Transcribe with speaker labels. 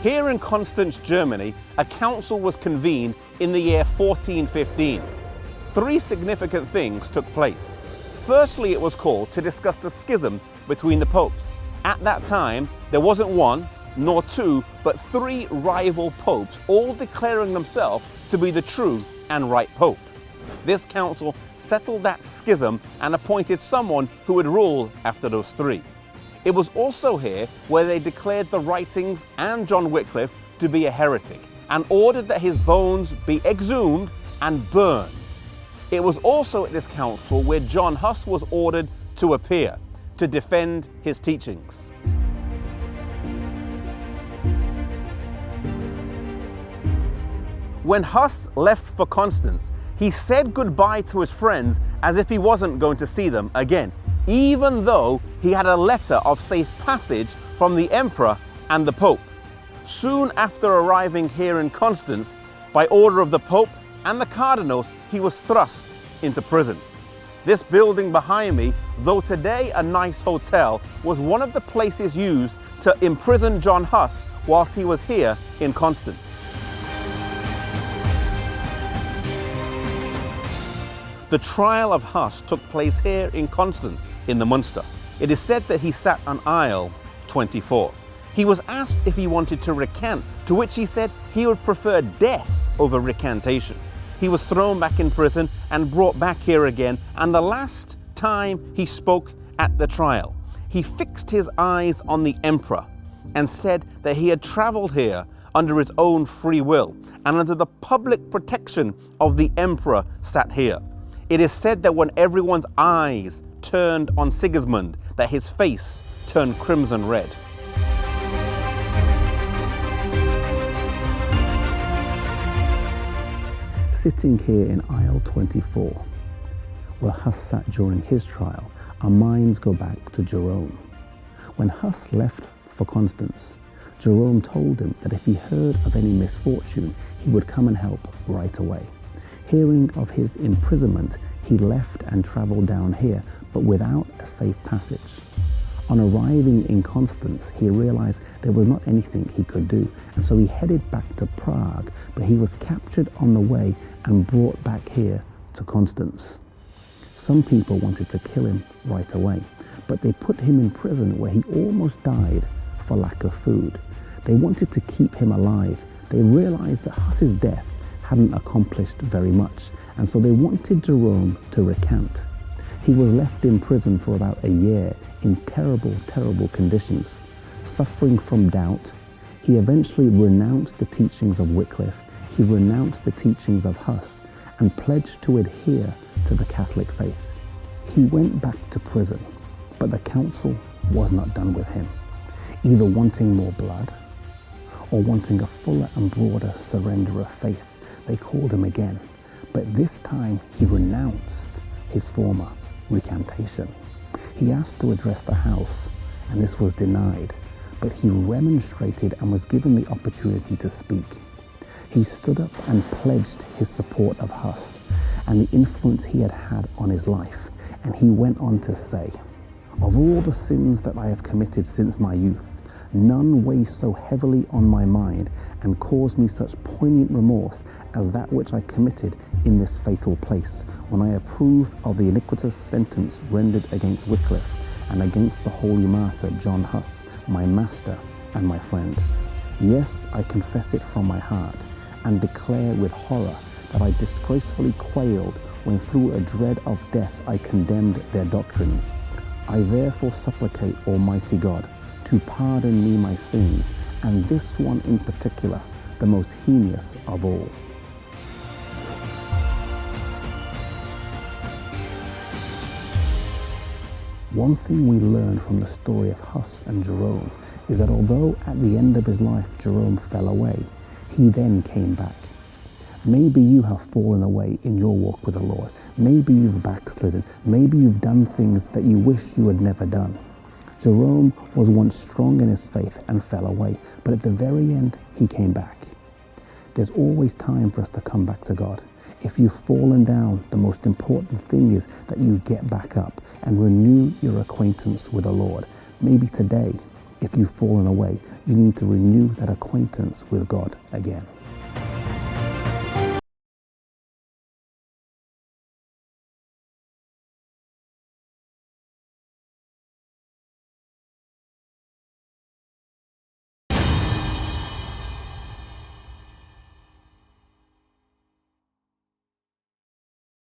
Speaker 1: Here in Constance, Germany, a council was convened in the year 1415. Three significant things took place. Firstly, it was called to discuss the schism between the popes. At that time, there wasn't one, nor two, but three rival popes, all declaring themselves to be the true and right pope. This council settled that schism and appointed someone who would rule after those three. It was also here where they declared the writings and John Wycliffe to be a heretic and ordered that his bones be exhumed and burned. It was also at this council where John Hus was ordered to appear to defend his teachings. When Hus left for Constance, he said goodbye to his friends as if he wasn't going to see them again, even though he had a letter of safe passage from the emperor and the pope. Soon after arriving here in Constance, by order of the pope and the cardinals, he was thrust into prison. This building behind me, though today a nice hotel, was one of the places used to imprison John Hus whilst he was here in Constance. The trial of Hus took place here in Constance in the Munster. It is said that he sat on aisle 24. He was asked if he wanted to recant, to which he said he would prefer death over recantation. He was thrown back in prison and brought back here again, and the last time he spoke at the trial, he fixed his eyes on the emperor and said that he had traveled here under his own free will and under the public protection of the emperor sat here. It is said that when everyone's eyes turned on Sigismund, that his face turned crimson red.
Speaker 2: Sitting here in aisle 24, where Hus sat during his trial, our minds go back to Jerome. When Hus left for Constance, Jerome told him that if he heard of any misfortune, he would come and help right away. Hearing of his imprisonment, he left and travelled down here, but without a safe passage. On arriving in Constance, he realized there was not anything he could do, and so he headed back to Prague, but he was captured on the way and brought back here to Constance. Some people wanted to kill him right away, but they put him in prison where he almost died for lack of food. They wanted to keep him alive. They realized that Hus's death hadn't accomplished very much, and so they wanted Jerome to recant. He was left in prison for about a year in terrible, terrible conditions. Suffering from doubt, he eventually renounced the teachings of Wycliffe, he renounced the teachings of Hus, and pledged to adhere to the Catholic faith. He went back to prison, but the council was not done with him, either wanting more blood or wanting a fuller and broader surrender of faith. They called him again, but this time he renounced his former recantation. He asked to address the house, and this was denied, but he remonstrated and was given the opportunity to speak. He stood up and pledged his support of Hus and the influence he had had on his life, and he went on to say, "Of all the sins that I have committed since my youth, none weighs so heavily on my mind and caused me such poignant remorse as that which I committed in this fatal place, when I approved of the iniquitous sentence rendered against Wycliffe and against the holy martyr John Hus, my master and my friend. Yes, I confess it from my heart and declare with horror that I disgracefully quailed when through a dread of death I condemned their doctrines. I therefore supplicate Almighty God to pardon me my sins, and this one in particular, the most heinous of all." One thing we learn from the story of Hus and Jerome is that although at the end of his life Jerome fell away, he then came back. Maybe you have fallen away in your walk with the Lord. Maybe you've backslidden. Maybe you've done things that you wish you had never done. Jerome was once strong in his faith and fell away, but at the very end, he came back. There's always time for us to come back to God. If you've fallen down, the most important thing is that you get back up and renew your acquaintance with the Lord. Maybe today If you've fallen away, you need to renew that acquaintance with God again.